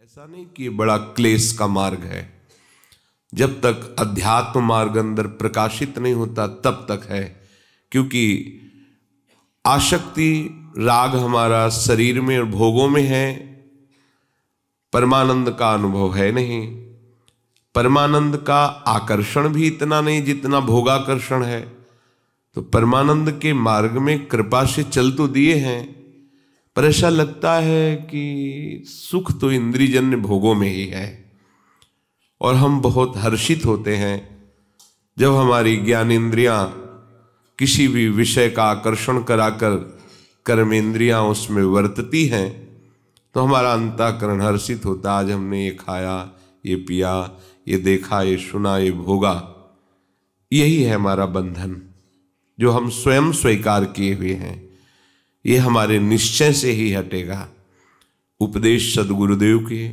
ऐसा नहीं कि ये बड़ा क्लेश का मार्ग है। जब तक अध्यात्म मार्ग अंदर प्रकाशित नहीं होता तब तक है, क्योंकि आसक्ति राग हमारा शरीर में और भोगों में है, परमानंद का अनुभव है नहीं। परमानंद का आकर्षण भी इतना नहीं जितना भोगाकर्षण है। तो परमानंद के मार्ग में कृपा से चल तो दिए हैं, पर ऐसा लगता है कि सुख तो इंद्रियजन्य भोगों में ही है। और हम बहुत हर्षित होते हैं जब हमारी ज्ञानेंद्रियां किसी भी विषय का आकर्षण कराकर कर्मेंद्रियां उसमें वर्तती हैं, तो हमारा अंतःकरण हर्षित होता। आज हमने ये खाया, ये पिया, ये देखा, ये सुना, ये भोगा। यही है हमारा बंधन जो हम स्वयं स्वीकार किए हुए हैं। ये हमारे निश्चय से ही हटेगा। उपदेश सदगुरुदेव के,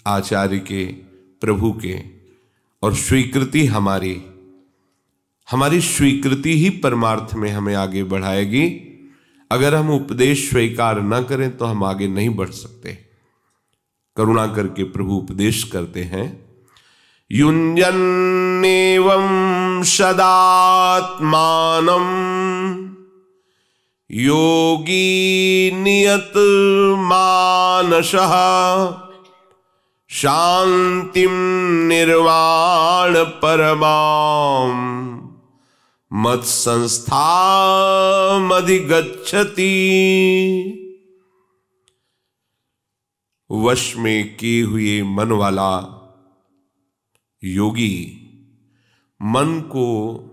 आचार्य के, प्रभु के और स्वीकृति हमारी स्वीकृति ही परमार्थ में हमें आगे बढ़ाएगी। अगर हम उपदेश स्वीकार न करें तो हम आगे नहीं बढ़ सकते। करुणा करके प्रभु उपदेश करते हैं, युञ्जन्नेवं सदात्मानं योगी नियत मानसः शांतिं निर्वाण परमां मत संस्थामधिगच्छति। वश में किए हुए मन वाला योगी मन को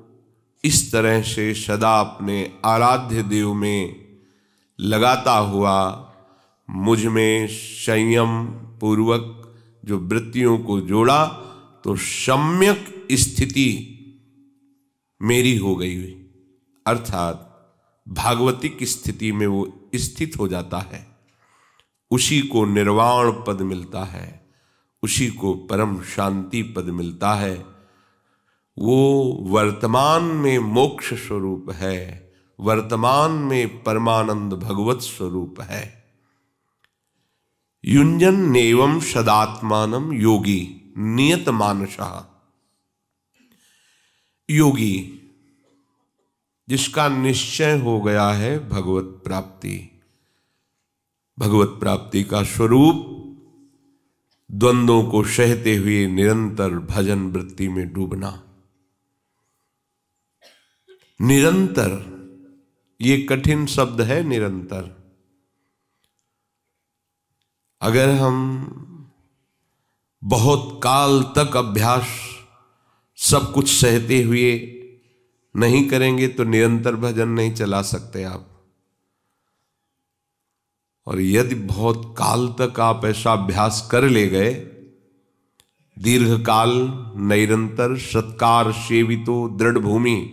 इस तरह से सदा अपने आराध्य देव में लगाता हुआ मुझ में संयम पूर्वक जो वृत्तियों को जोड़ा तो सम्यक स्थिति मेरी हो गई, अर्थात भागवतिक स्थिति में वो स्थित हो जाता है। उसी को निर्वाण पद मिलता है, उसी को परम शांति पद मिलता है। वो वर्तमान में मोक्ष स्वरूप है, वर्तमान में परमानंद भगवत स्वरूप है। युञ्जन नेवं सदात्मानं योगी नियत मानसः। योगी जिसका निश्चय हो गया है भगवत प्राप्ति। भगवत प्राप्ति का स्वरूप द्वंद्वों को सहते हुए निरंतर भजन वृत्ति में डूबना। निरंतर, ये कठिन शब्द है निरंतर। अगर हम बहुत काल तक अभ्यास सब कुछ सहते हुए नहीं करेंगे तो निरंतर भजन नहीं चला सकते आप। और यदि बहुत काल तक आप ऐसा अभ्यास कर ले गए, दीर्घ काल निरंतर सत्कार सेवितो दृढ़ भूमि,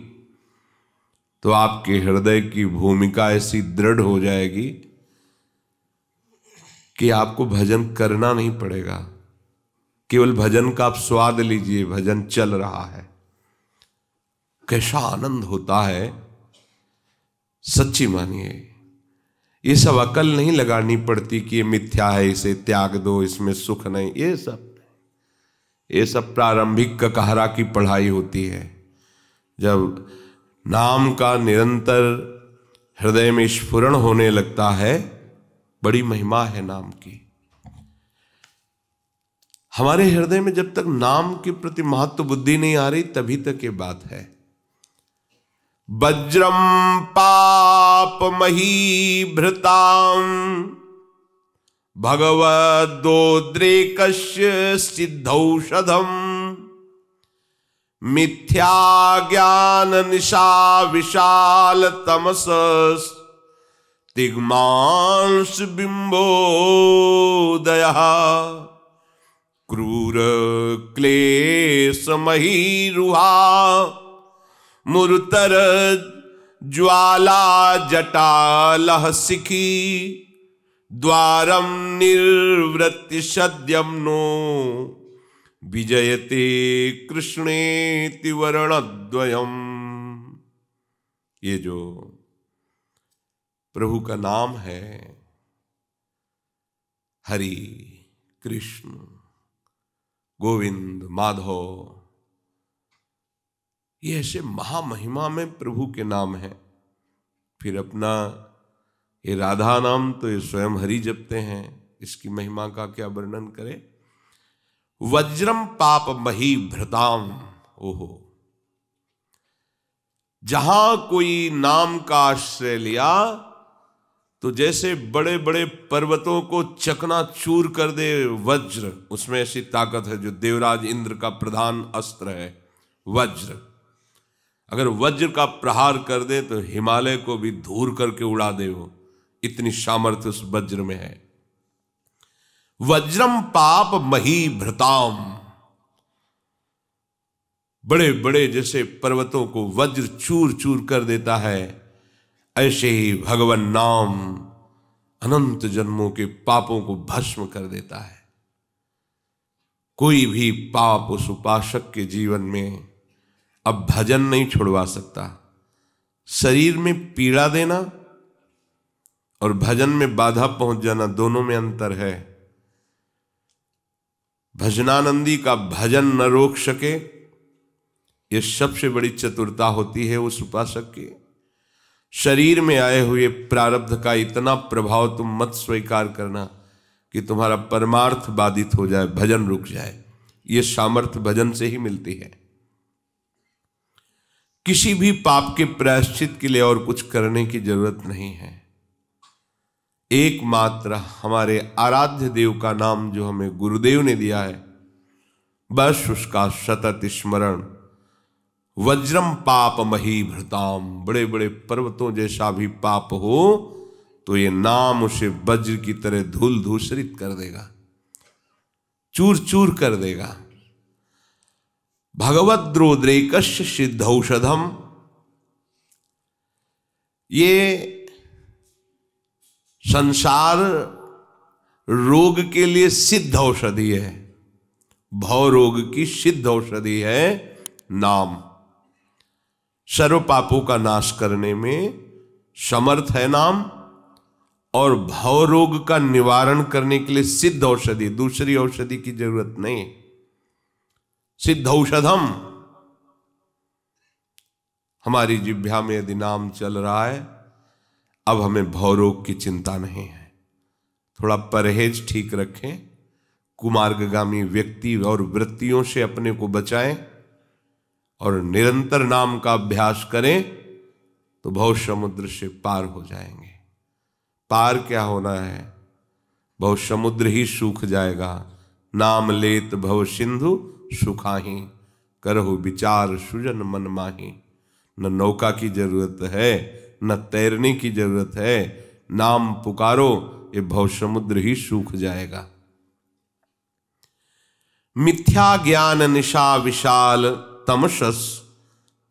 तो आपके हृदय की भूमिका ऐसी दृढ़ हो जाएगी कि आपको भजन करना नहीं पड़ेगा। केवल भजन का आप स्वाद लीजिए, भजन चल रहा है, कैसा आनंद होता है। सच्ची मानिए, ये सब अकल नहीं लगानी पड़ती कि ये मिथ्या है, इसे त्याग दो, इसमें सुख नहीं। ये सब प्रारंभिक ककहरा की पढ़ाई होती है। जब नाम का निरंतर हृदय में स्फुरण होने लगता है, बड़ी महिमा है नाम की। हमारे हृदय में जब तक नाम के प्रति महत्व बुद्धि नहीं आ रही, तभी तक ये बात है। वज्रम पापमही भृतां भगवदोद्रेकस्य सिद्धौषधम् मिथ्या ज्ञान निशा विशाल तमस तिग्मांस बिंबोदयः क्रूर क्लेशमहीरुहा मुरुतर ज्वाला जटालह सिखी द्वारम निर्वृत्ति सद्यम नो विजयते कृष्णेति वर्णद्वयम्। ये जो प्रभु का नाम है, हरि कृष्ण, गोविंद, माधव, ये ऐसे महामहिमा में प्रभु के नाम हैं। फिर अपना ये राधा नाम तो ये स्वयं हरि जपते हैं, इसकी महिमा का क्या वर्णन करें। वज्रम पाप मही भृताम, ओहो, जहां कोई नाम का आश्रय लिया तो जैसे बड़े बड़े पर्वतों को चकनाचूर कर दे वज्र, उसमें ऐसी ताकत है। जो देवराज इंद्र का प्रधान अस्त्र है वज्र, अगर वज्र का प्रहार कर दे तो हिमालय को भी धूर करके उड़ा दे, वो इतनी सामर्थ्य उस वज्र में है। वज्रम पाप मही भृताम, बड़े बड़े जैसे पर्वतों को वज्र चूर चूर कर देता है, ऐसे ही भगवान नाम अनंत जन्मों के पापों को भस्म कर देता है। कोई भी पाप उस उपासक के जीवन में अब भजन नहीं छुड़वा सकता। शरीर में पीड़ा देना और भजन में बाधा पहुंच जाना, दोनों में अंतर है। भजनानंदी का भजन न रोक सके, यह सबसे बड़ी चतुरता होती है उस उपासक की। शरीर में आए हुए प्रारब्ध का इतना प्रभाव तुम मत स्वीकार करना कि तुम्हारा परमार्थ बाधित हो जाए, भजन रुक जाए। यह सामर्थ्य भजन से ही मिलती है। किसी भी पाप के प्रायश्चित के लिए और कुछ करने की जरूरत नहीं है। एकमात्र हमारे आराध्य देव का नाम जो हमें गुरुदेव ने दिया है, बस उसका सतत स्मरण। वज्रम पाप मही भृताम, बड़े बड़े पर्वतों जैसा भी पाप हो तो ये नाम उसे वज्र की तरह धूल धूसरित कर देगा, चूर चूर कर देगा। भगवद्रोद्रेकस्य सिद्धौषधम, ये संसार रोग के लिए सिद्ध औषधि है। भव रोग की सिद्ध औषधि है नाम। सर्व पापों का नाश करने में समर्थ है नाम, और भव रोग का निवारण करने के लिए सिद्ध औषधि, दूसरी औषधि की जरूरत नहीं। सिद्ध औषधम, हमारी जिह्वा में यदि नाम चल रहा है, अब हमें भवरोग की चिंता नहीं है। थोड़ा परहेज ठीक रखें, कुमार्गगामी व्यक्ति और वृत्तियों से अपने को बचाएं और निरंतर नाम का अभ्यास करें तो भव समुद्र से पार हो जाएंगे। पार क्या होना है, भव समुद्र ही सूख जाएगा। नाम लेत भव सिंधु सुखाही, करहु विचार सुजन मन माही। न नौका की जरूरत है, न तैरने की जरूरत है, नाम पुकारो, ये भव समुद्र ही सूख जाएगा। मिथ्या ज्ञान निशा विशाल तमसस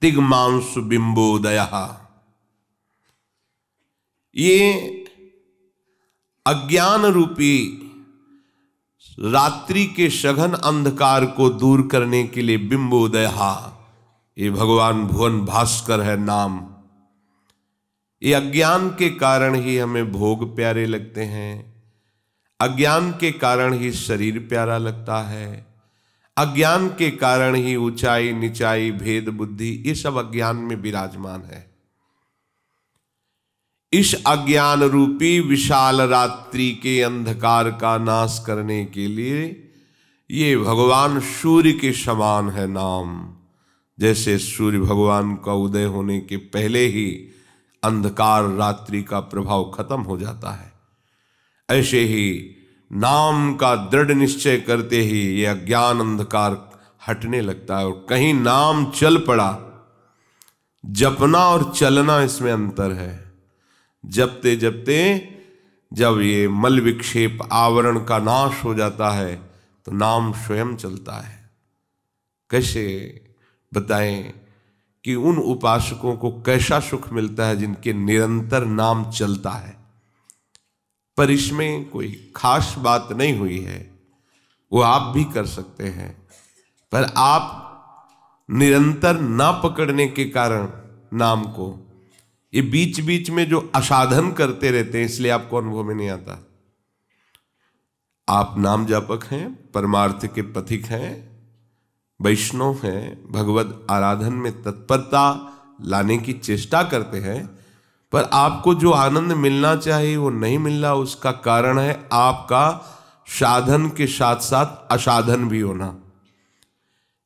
तिग्मांसु बिंबोदय, ये अज्ञान रूपी रात्रि के सघन अंधकार को दूर करने के लिए बिंबोदय, ये भगवान भुवन भास्कर है नाम। ये अज्ञान के कारण ही हमें भोग प्यारे लगते हैं, अज्ञान के कारण ही शरीर प्यारा लगता है, अज्ञान के कारण ही ऊंचाई नीचाई भेद बुद्धि ये सब अज्ञान में विराजमान है। इस अज्ञान रूपी विशाल रात्रि के अंधकार का नाश करने के लिए ये भगवान सूर्य के समान है नाम। जैसे सूर्य भगवान का उदय होने के पहले ही अंधकार रात्रि का प्रभाव खत्म हो जाता है, ऐसे ही नाम का दृढ़ निश्चय करते ही ये अज्ञान अंधकार हटने लगता है। और कहीं नाम चल पड़ा, जपना और चलना इसमें अंतर है। जपते जपते जब ये मल विक्षेप आवरण का नाश हो जाता है तो नाम स्वयं चलता है। कैसे बताएं कि उन उपासकों को कैसा सुख मिलता है जिनके निरंतर नाम चलता है। पर इसमें कोई खास बात नहीं हुई है, वो आप भी कर सकते हैं, पर आप निरंतर ना पकड़ने के कारण नाम को ये बीच बीच में जो असाधन करते रहते हैं, इसलिए आपको अनुभव में नहीं आता। आप नाम जापक हैं, परमार्थ के पथिक हैं, वैष्णव हैं, भगवत आराधन में तत्परता लाने की चेष्टा करते हैं, पर आपको जो आनंद मिलना चाहिए वो नहीं मिल रहा। उसका कारण है आपका साधन के साथ साथ असाधन भी होना।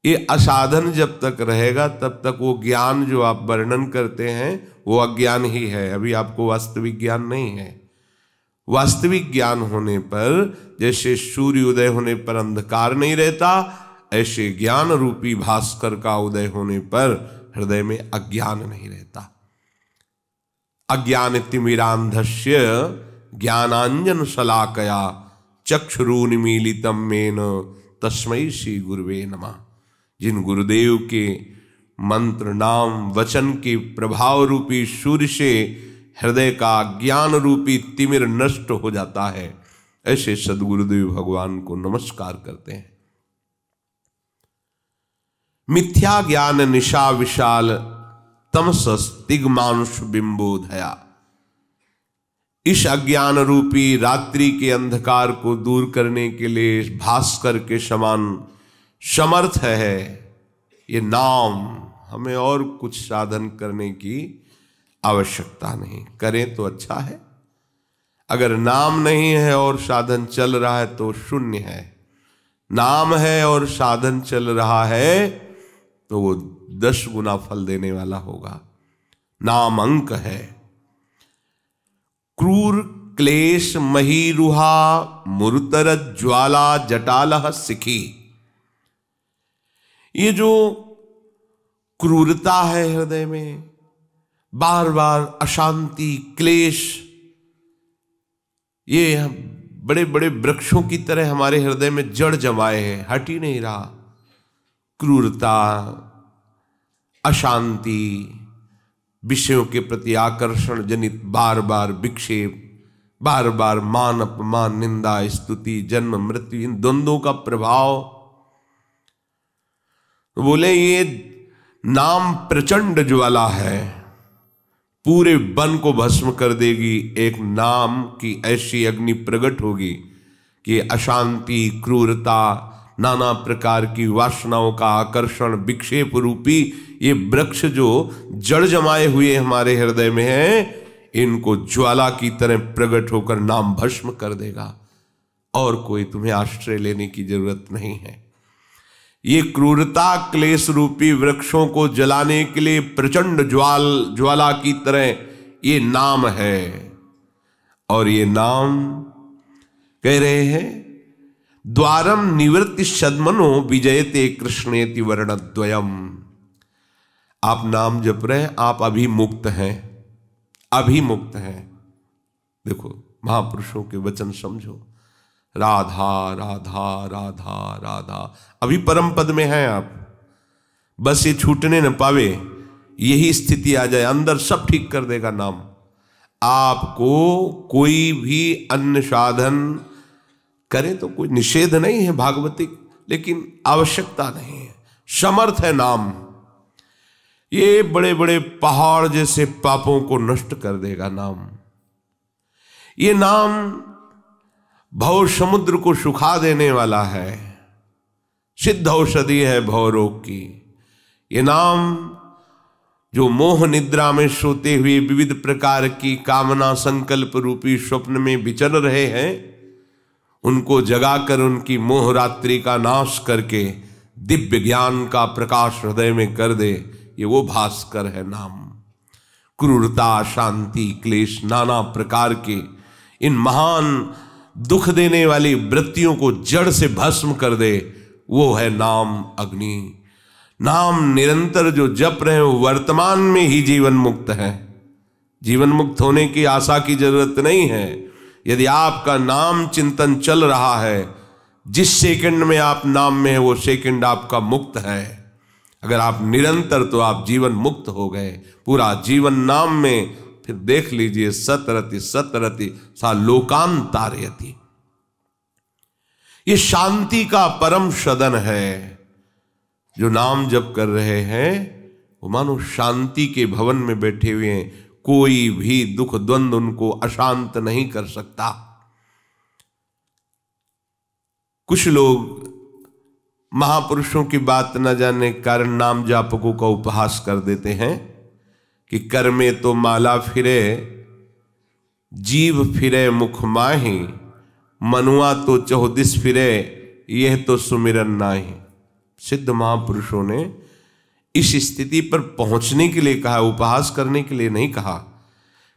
ये असाधन जब तक रहेगा तब तक वो ज्ञान जो आप वर्णन करते हैं वो अज्ञान ही है, अभी आपको वास्तविक ज्ञान नहीं है। वास्तविक ज्ञान होने पर जैसे सूर्य उदय होने पर अंधकार नहीं रहता, ऐसे ज्ञान रूपी भास्कर का उदय होने पर हृदय में अज्ञान नहीं रहता। अज्ञान तिमिरांधस्य ज्ञानांजन शलाकया चक्षुरुन्मीलितं मेन तस्मै श्री गुरुवे नमः। जिन गुरुदेव के मंत्र नाम वचन के प्रभाव रूपी सूर्य से हृदय का ज्ञान रूपी तिमिर नष्ट हो जाता है, ऐसे सदगुरुदेव भगवान को नमस्कार करते हैं। मिथ्या ज्ञान निशा विशाल तमसस्तिग्मांश बिंबोधया। इस अज्ञान रूपी रात्रि के अंधकार को दूर करने के लिए भास्कर के समान समर्थ है ये नाम। हमें और कुछ साधन करने की आवश्यकता नहीं, करें तो अच्छा है। अगर नाम नहीं है और साधन चल रहा है तो शून्य है। नाम है और साधन चल रहा है तो वो 10 गुना फल देने वाला होगा। नाम अंक है। क्रूर क्लेश महीरुहा मुरुतर ज्वाला जटालह सिखी। ये जो क्रूरता है हृदय में, बार बार अशांति क्लेश, ये बड़े बड़े वृक्षों की तरह हमारे हृदय में जड़ जमाए हैं, हट ही नहीं रहा। क्रूरता, अशांति, विषयों के प्रति आकर्षण जनित बार बार विक्षेप, बार बार मान अपमान निंदा स्तुति जन्म मृत्यु, इन द्वंद्वों का प्रभाव। तो बोले ये नाम प्रचंड ज्वाला है, पूरे वन को भस्म कर देगी। एक नाम की ऐसी अग्नि प्रकट होगी कि अशांति, क्रूरता, नाना प्रकार की वासनाओं का आकर्षण, विक्षेप रूपी ये वृक्ष जो जड़ जमाए हुए हमारे हृदय में है, इनको ज्वाला की तरह प्रकट होकर नाम भस्म कर देगा। और कोई तुम्हें आश्रय लेने की जरूरत नहीं है। ये क्रूरता क्लेश रूपी वृक्षों को जलाने के लिए प्रचंड ज्वाला की तरह ये नाम है। और ये नाम कह रहे हैं द्वारम निवृत्ति सद्मनो विजयते कृष्णेति वर्णद्वयम। आप नाम जप रहे हैं, आप अभी मुक्त हैं, अभी मुक्त हैं। देखो महापुरुषों के वचन समझो, राधा राधा राधा राधा, अभी परम पद में हैं आप। बस ये छूटने न पावे, यही स्थिति आ जाए, अंदर सब ठीक कर देगा नाम। आपको कोई भी अन्य साधन करे तो कोई निषेध नहीं है भागवतिक, लेकिन आवश्यकता नहीं है, समर्थ है नाम। ये बड़े बड़े पहाड़ जैसे पापों को नष्ट कर देगा नाम। ये नाम भव समुद्र को सुखा देने वाला है, सिद्ध औषधि है भव रोग की। ये नाम जो मोह निद्रा में सोते हुए विविध प्रकार की कामना संकल्प रूपी स्वप्न में विचर रहे हैं, उनको जगाकर उनकी मोह रात्रि का नाश करके दिव्य ज्ञान का प्रकाश हृदय में कर दे, ये वो भास्कर है नाम। क्रूरता, शांति, क्लेश, नाना प्रकार के इन महान दुख देने वाली वृत्तियों को जड़ से भस्म कर दे, वो है नाम अग्नि। नाम निरंतर जो जप रहे हैं वर्तमान में ही जीवन मुक्त है। जीवन मुक्त होने की आशा की जरूरत नहीं है। यदि आपका नाम चिंतन चल रहा है, जिस सेकंड में आप नाम में है वो सेकंड आपका मुक्त है। अगर आप निरंतर, तो आप जीवन मुक्त हो गए। पूरा जीवन नाम में, फिर देख लीजिए सतरति सतरति सा लोकान तारयति। ये शांति का परम सदन है। जो नाम जप कर रहे हैं वो मानो शांति के भवन में बैठे हुए हैं। कोई भी दुख द्वंद उनको अशांत नहीं कर सकता। कुछ लोग महापुरुषों की बात न जानने के कारण नाम जापकों का उपहास कर देते हैं कि कर में तो माला फिरे, जीव फिरे मुख माही, मनुआ तो चौदिस फिरे, यह तो सुमिरन नाही। सिद्ध महापुरुषों ने इस स्थिति पर पहुंचने के लिए कहा, उपहास करने के लिए नहीं कहा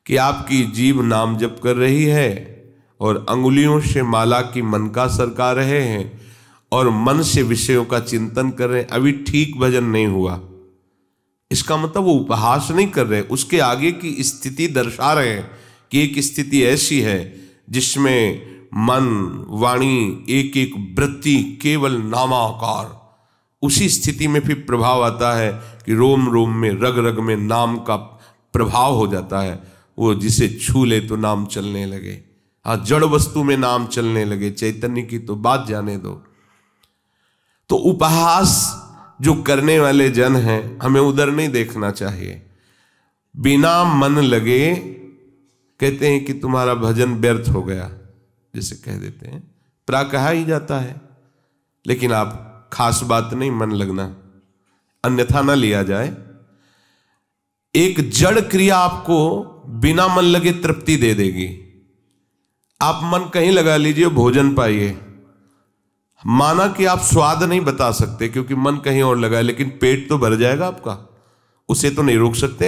कि आपकी जीभ नाम जप कर रही है और अंगुलियों से माला की मन का सरका रहे हैं और मन से विषयों का चिंतन कर रहे हैं, अभी ठीक भजन नहीं हुआ। इसका मतलब वो उपहास नहीं कर रहे, उसके आगे की स्थिति दर्शा रहे हैं कि एक स्थिति ऐसी है जिसमें मन वाणी एक एक वृत्ति केवल नामाकार, उसी स्थिति में फिर प्रभाव आता है कि रोम रोम में रग रग में नाम का प्रभाव हो जाता है। वो जिसे छू ले तो नाम चलने लगे। हाँ, जड़ वस्तु में नाम चलने लगे, चैतन्य की तो बात जाने दो। तो उपहास जो करने वाले जन हैं, हमें उधर नहीं देखना चाहिए। बिना मन लगे कहते हैं कि तुम्हारा भजन व्यर्थ हो गया, जैसे कह देते हैं, प्रा कहा ही जाता है, लेकिन आप खास बात नहीं मन लगना, अन्यथा ना लिया जाए। एक जड़ क्रिया आपको बिना मन लगे तृप्ति दे देगी। आप मन कहीं लगा लीजिए, भोजन पाइए, माना कि आप स्वाद नहीं बता सकते क्योंकि मन कहीं और लगा है, लेकिन पेट तो भर जाएगा आपका, उसे तो नहीं रोक सकते।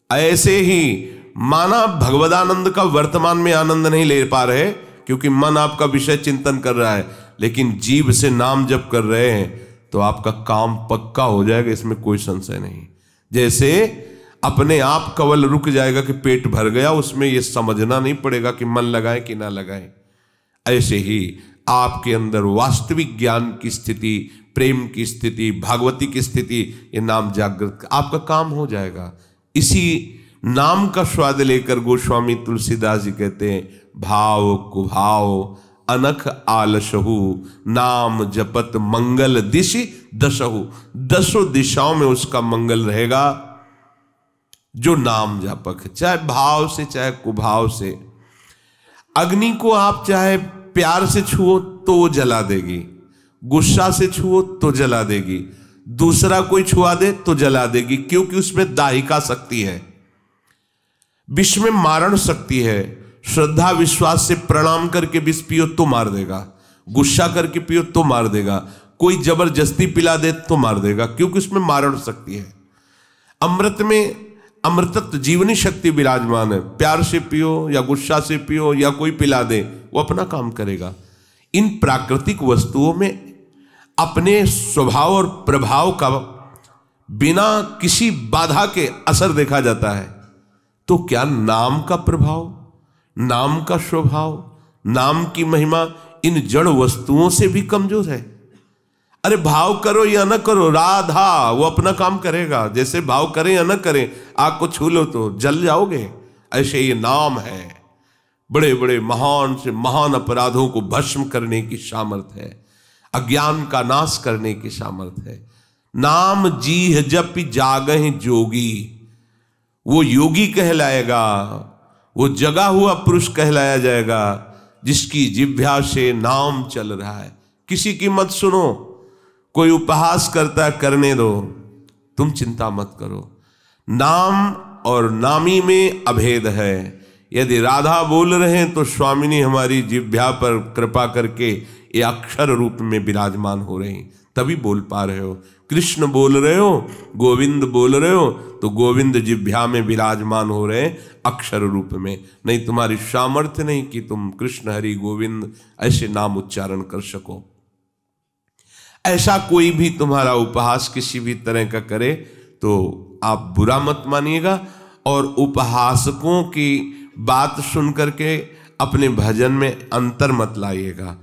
ऐसे ही माना भगवदानंद का वर्तमान में आनंद नहीं ले पा रहे क्योंकि मन आपका विषय चिंतन कर रहा है, लेकिन जीभ से नाम जप कर रहे हैं, तो आपका काम पक्का हो जाएगा, इसमें कोई संशय नहीं। जैसे अपने आप कवल रुक जाएगा कि पेट भर गया, उसमें यह समझना नहीं पड़ेगा कि मन लगाए कि ना लगाए। ऐसे ही आपके अंदर वास्तविक ज्ञान की स्थिति, प्रेम की स्थिति, भागवती की स्थिति, ये नाम जागृत आपका काम हो जाएगा। इसी नाम का स्वाद लेकर गोस्वामी तुलसीदास जी कहते हैं, भाव कुभाव अनख आलसहु, नाम जपत मंगल दिशि दशहु। दसों दिशाओं में उसका मंगल रहेगा जो नाम जापक है, चाहे भाव से चाहे कुभाव से। अग्नि को आप चाहे प्यार से छुओ तो वो जला देगी, गुस्सा से छुओ तो जला देगी, दूसरा कोई छुआ दे तो जला देगी, क्योंकि उसमें दाहिका शक्ति है, विष में मारण शक्ति है। श्रद्धा विश्वास से प्रणाम करके विष पियो तो मार देगा, गुस्सा करके पियो तो मार देगा, कोई जबरदस्ती पिला दे तो मार देगा, क्योंकि उसमें मारण शक्ति है। अमृत में अमृतत्व जीवनी शक्ति विराजमान है, प्यार से पियो या गुस्सा से पियो या कोई पिला दे, वो अपना काम करेगा। इन प्राकृतिक वस्तुओं में अपने स्वभाव और प्रभाव का बिना किसी बाधा के असर देखा जाता है। तो क्या नाम का प्रभाव, नाम का स्वभाव, नाम की महिमा इन जड़ वस्तुओं से भी कमजोर है? अरे भाव करो या न करो, राधा वो अपना काम करेगा। जैसे भाव करें या न करें, आग को छू लो तो जल जाओगे, ऐसे ये नाम है। बड़े बड़े महान से महान अपराधों को भस्म करने की सामर्थ्य है, अज्ञान का नाश करने की सामर्थ्य है। नाम जीह जप जागहि जोगी, वो योगी कहलाएगा, वो जगा हुआ पुरुष कहलाया जाएगा जिसकी जिह्वा से नाम चल रहा है। किसी की मत सुनो, कोई उपहास करता है करने दो, तुम चिंता मत करो। नाम और नामी में अभेद है। यदि राधा बोल रहे हैं तो स्वामिनी हमारी जिह्वा पर कृपा करके ये अक्षर रूप में विराजमान हो रही, तभी बोल पा रहे हो। कृष्ण बोल रहे हो, गोविंद बोल रहे हो, तो गोविंद जिह्वा में विराजमान हो रहे अक्षर रूप में। नहीं तुम्हारी सामर्थ्य नहीं कि तुम कृष्ण हरि गोविंद ऐसे नाम उच्चारण कर सको। ऐसा कोई भी तुम्हारा उपहास किसी भी तरह का करे तो आप बुरा मत मानिएगा, और उपहासकों की बात सुन करके अपने भजन में अंतर मत लाइएगा,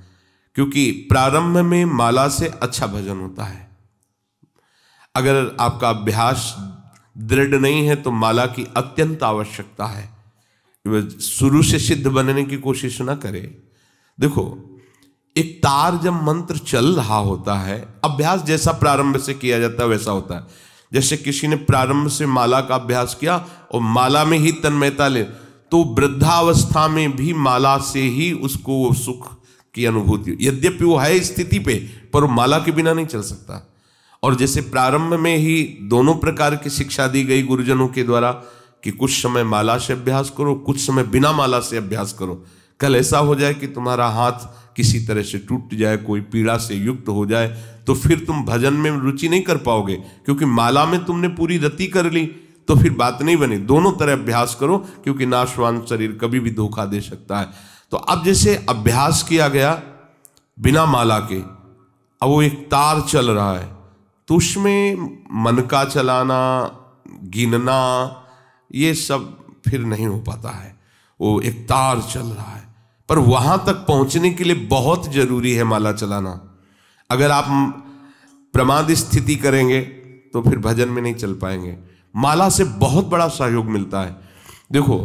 क्योंकि प्रारंभ में माला से अच्छा भजन होता है। अगर आपका अभ्यास दृढ़ नहीं है तो माला की अत्यंत आवश्यकता है। शुरू से सिद्ध बनने की कोशिश ना करें। देखो, एक तार जब मंत्र चल रहा होता है, अभ्यास जैसा प्रारंभ से किया जाता है वैसा होता है। जैसे किसी ने प्रारंभ से माला का अभ्यास किया और माला में ही तन्मयता ले, तो वृद्धावस्था में भी माला से ही उसको वो सुख की अनुभूति, यद्यपि वो है स्थिति पे, पर वो माला के बिना नहीं चल सकता। और जैसे प्रारंभ में ही दोनों प्रकार की शिक्षा दी गई गुरुजनों के द्वारा कि कुछ समय माला से अभ्यास करो, कुछ समय बिना माला से अभ्यास करो। कल ऐसा हो जाए कि तुम्हारा हाथ किसी तरह से टूट जाए, कोई पीड़ा से युक्त हो जाए, तो फिर तुम भजन में रुचि नहीं कर पाओगे, क्योंकि माला में तुमने पूरी रति कर ली, तो फिर बात नहीं बनी। दोनों तरह अभ्यास करो, क्योंकि नाशवान शरीर कभी भी धोखा दे सकता है। तो अब जैसे अभ्यास किया गया बिना माला के, अब वो एक तार चल रहा है, तो उसमें मन का चलाना, गिनना, ये सब फिर नहीं हो पाता है। वो एक तार चल रहा है, पर वहां तक पहुंचने के लिए बहुत जरूरी है माला चलाना। अगर आप प्रमाद स्थिति करेंगे तो फिर भजन में नहीं चल पाएंगे। माला से बहुत बड़ा सहयोग मिलता है। देखो,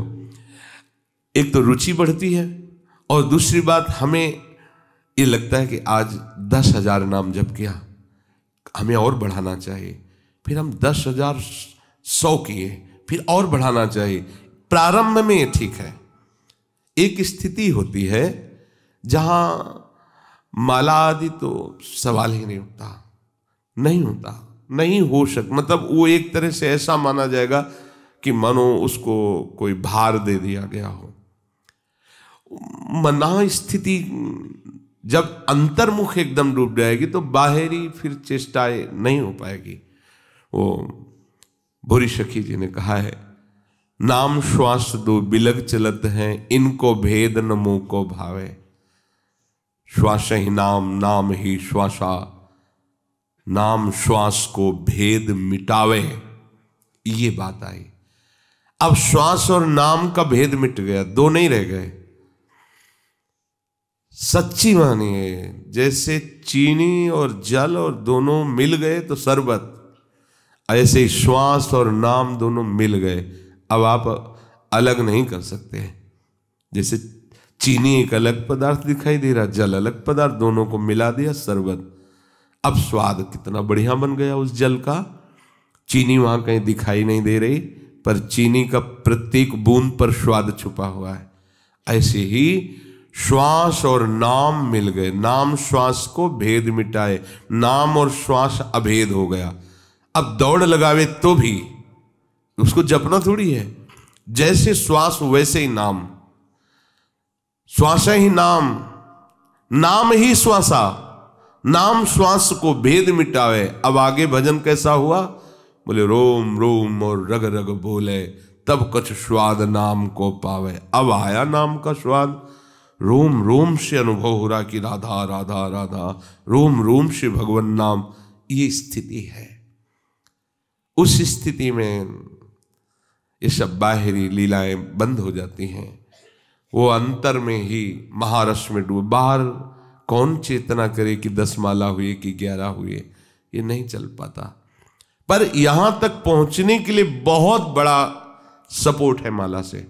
एक तो रुचि बढ़ती है, और दूसरी बात हमें ये लगता है कि आज 10,000 नाम जप किया, हमें और बढ़ाना चाहिए। फिर हम 10,000 100 किए, फिर और बढ़ाना चाहिए। प्रारंभ में ये ठीक है। एक स्थिति होती है जहां माला आदि तो सवाल ही नहीं उठता, नहीं होता, नहीं हो सकता। मतलब वो एक तरह से ऐसा माना जाएगा कि मानो उसको कोई भार दे दिया गया हो। मना स्थिति जब अंतर्मुख एकदम डूब जाएगी तो बाहरी फिर चेष्टाएं नहीं हो पाएगी। वो भूरी सखी जी ने कहा है, नाम श्वास दो बिलग चलत हैं, इनको भेद न मुंह को भावे। श्वास ही नाम, नाम ही श्वासा, नाम श्वास को भेद मिटावे। ये बात आई। अब श्वास और नाम का भेद मिट गया, दो नहीं रह गए। सच्ची मानिए, जैसे चीनी और जल और दोनों मिल गए तो शरबत, ऐसे ही श्वास और नाम दोनों मिल गए। अब आप अलग नहीं कर सकते। जैसे चीनी एक अलग पदार्थ दिखाई दे रहा, जल अलग पदार्थ, दोनों को मिला दिया शरबत। अब स्वाद कितना बढ़िया बन गया उस जल का। चीनी वहां कहीं दिखाई नहीं दे रही, पर चीनी का प्रत्येक बूंद पर स्वाद छुपा हुआ है। ऐसे ही श्वास और नाम मिल गए, नाम श्वास को भेद मिटाए, नाम और श्वास अभेद हो गया। अब दौड़ लगावे तो भी उसको जपना थोड़ी है। जैसे श्वास वैसे ही नाम, श्वास ही नाम, नाम ही श्वासा, नाम श्वास को भेद मिटावे। अब आगे भजन कैसा हुआ? बोले रोम रोम और रग रग बोले, तब कछ स्वाद नाम को पावे। अब आया नाम का स्वाद, रोम रोम से अनुभव हो रहा कि राधा राधा राधा, रोम रोम से भगवान नाम। ये स्थिति है। उस स्थिति में ये सब बाहरी लीलाएं बंद हो जाती हैं। वो अंतर में ही महारस में डूब। बाहर कौन चेतना करे कि 10 माला हुए कि 11 हुए, ये नहीं चल पाता। पर यहां तक पहुंचने के लिए बहुत बड़ा सपोर्ट है माला से।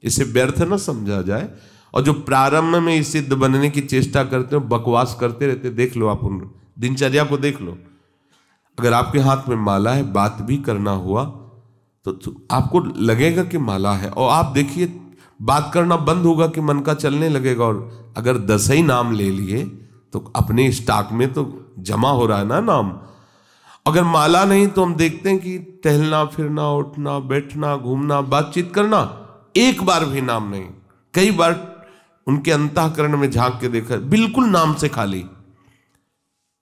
इसे व्यर्थ न समझा जाए। और जो प्रारंभ में इस सिद्ध बनने की चेष्टा करते हो, बकवास करते रहते, देख लो, आप उन दिनचर्या को देख लो। अगर आपके हाथ में माला है, बात भी करना हुआ तो आपको लगेगा कि माला है, और आप देखिए बात करना बंद होगा कि मन का चलने लगेगा। और अगर 10 ही नाम ले लिए तो अपने स्टॉक में तो जमा हो रहा है ना नाम। अगर माला नहीं तो हम देखते हैं कि टहलना फिरना, उठना बैठना, घूमना, बातचीत करना, एक बार भी नाम नहीं। कई बार उनके अंतःकरण में झांक के देखा, बिल्कुल नाम से खाली।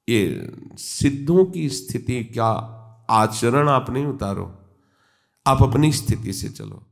ये सिद्धों की स्थिति, क्या आचरण आप नहीं उतारो, आप अपनी स्थिति से चलो।